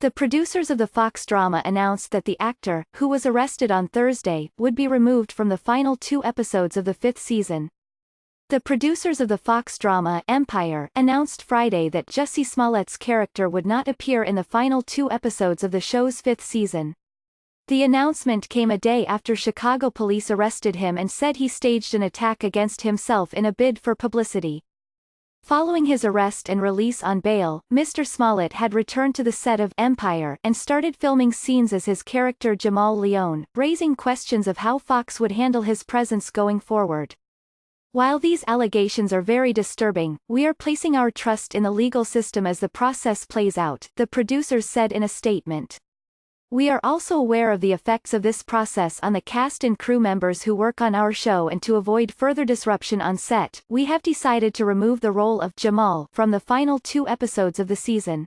The producers of the Fox drama announced that the actor, who was arrested on Thursday, would be removed from the final 2 episodes of the 5th season. The producers of the Fox drama Empire announced Friday that Jussie Smollett's character would not appear in the final 2 episodes of the show's 5th season. The announcement came a day after Chicago police arrested him and said he staged an attack against himself in a bid for publicity. Following his arrest and release on bail, Mr. Smollett had returned to the set of Empire and started filming scenes as his character Jamal Leone, raising questions of how Fox would handle his presence going forward. While these allegations are very disturbing, we are placing our trust in the legal system as the process plays out, the producers said in a statement. We are also aware of the effects of this process on the cast and crew members who work on our show, and to avoid further disruption on set, we have decided to remove the role of Jamal from the final 2 episodes of the season.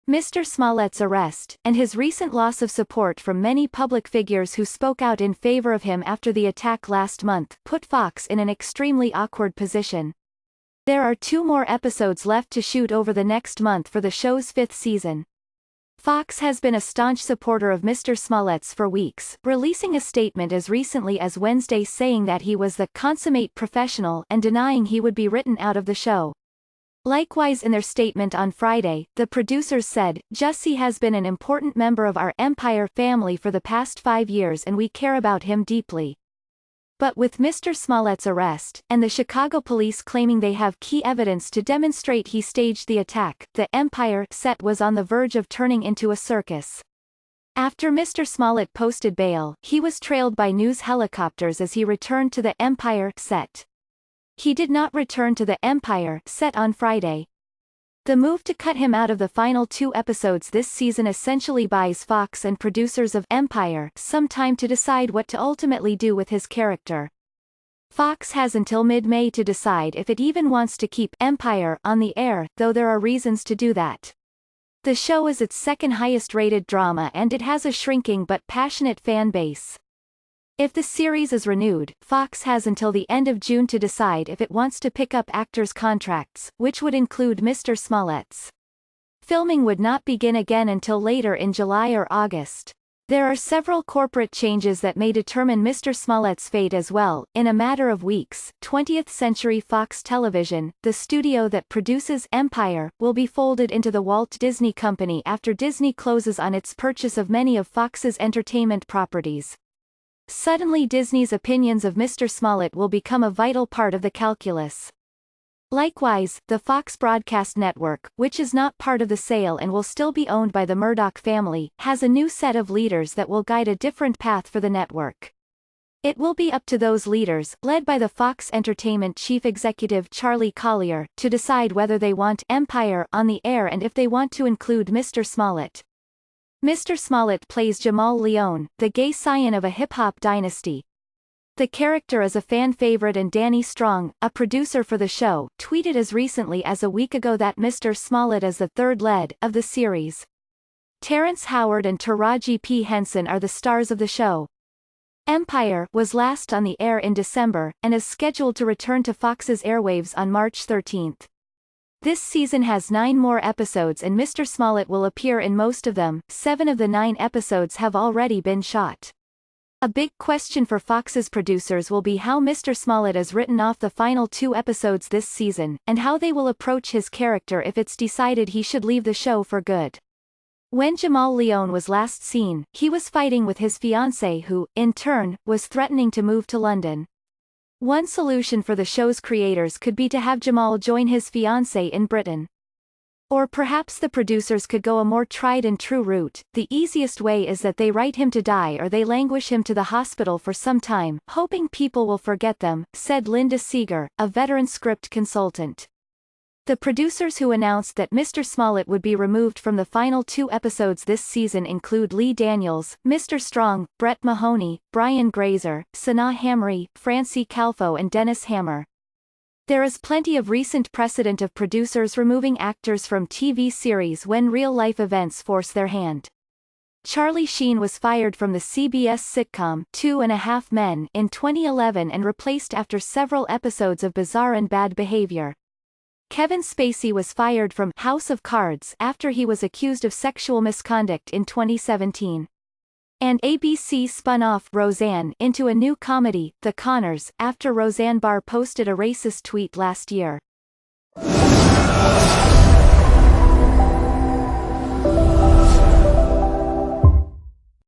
Mr. Smollett's arrest, and his recent loss of support from many public figures who spoke out in favor of him after the attack last month, put Fox in an extremely awkward position. There are 2 more episodes left to shoot over the next month for the show's 5th season. Fox has been a staunch supporter of Mr. Smollett's for weeks, releasing a statement as recently as Wednesday saying that he was the consummate professional and denying he would be written out of the show. Likewise, in their statement on Friday, the producers said, "Jussie has been an important member of our Empire family for the past 5 years and we care about him deeply." But with Mr. Smollett's arrest, and the Chicago police claiming they have key evidence to demonstrate he staged the attack, the Empire set was on the verge of turning into a circus. After Mr. Smollett posted bail, he was trailed by news helicopters as he returned to the Empire set. He did not return to the Empire set on Friday. The move to cut him out of the final 2 episodes this season essentially buys Fox and producers of Empire some time to decide what to ultimately do with his character. Fox has until mid-May to decide if it even wants to keep Empire on the air, though there are reasons to do that. The show is its 2nd highest rated drama and it has a shrinking but passionate fan base. If the series is renewed, Fox has until the end of June to decide if it wants to pick up actors' contracts, which would include Mr. Smollett's. Filming would not begin again until later in July or August. There are several corporate changes that may determine Mr. Smollett's fate as well. In a matter of weeks, 20th Century Fox Television, the studio that produces Empire, will be folded into the Walt Disney Company after Disney closes on its purchase of many of Fox's entertainment properties. Suddenly Disney's opinions of Mr. Smollett will become a vital part of the calculus. Likewise, the Fox broadcast network, which is not part of the sale and will still be owned by the Murdoch family, has a new set of leaders that will guide a different path for the network. It will be up to those leaders, led by the Fox Entertainment chief executive Charlie Collier, to decide whether they want Empire on the air and if they want to include Mr. Smollett. Mr. Smollett plays Jamal Leone, the gay scion of a hip-hop dynasty. The character is a fan favorite, and Danny Strong, a producer for the show, tweeted as recently as a week ago that Mr. Smollett is the 3rd lead of the series. Terrence Howard and Taraji P. Henson are the stars of the show. Empire was last on the air in December, and is scheduled to return to Fox's airwaves on March 13. This season has 9 more episodes and Mr. Smollett will appear in most of them. 7 of the 9 episodes have already been shot. A big question for Fox's producers will be how Mr. Smollett is written off the final 2 episodes this season, and how they will approach his character if it's decided he should leave the show for good. When Jamal Leone was last seen, he was fighting with his fiancée who, in turn, was threatening to move to London. One solution for the show's creators could be to have Jamal join his fiancée in Britain. Or perhaps the producers could go a more tried-and-true route. The easiest way is that they write him to die or they languish him to the hospital for some time, hoping people will forget them, said Linda Seeger, a veteran script consultant. The producers who announced that Mr. Smollett would be removed from the final 2 episodes this season include Lee Daniels, Mr. Strong, Brett Mahoney, Brian Grazer, Sanaa Hamri, Francie Calfo and Dennis Hammer. There is plenty of recent precedent of producers removing actors from TV series when real-life events force their hand. Charlie Sheen was fired from the CBS sitcom 2.5 Men in 2011 and replaced after several episodes of bizarre and bad behavior. Kevin Spacey was fired from House of Cards after he was accused of sexual misconduct in 2017. And ABC spun off Roseanne into a new comedy, The Conners, after Roseanne Barr posted a racist tweet last year.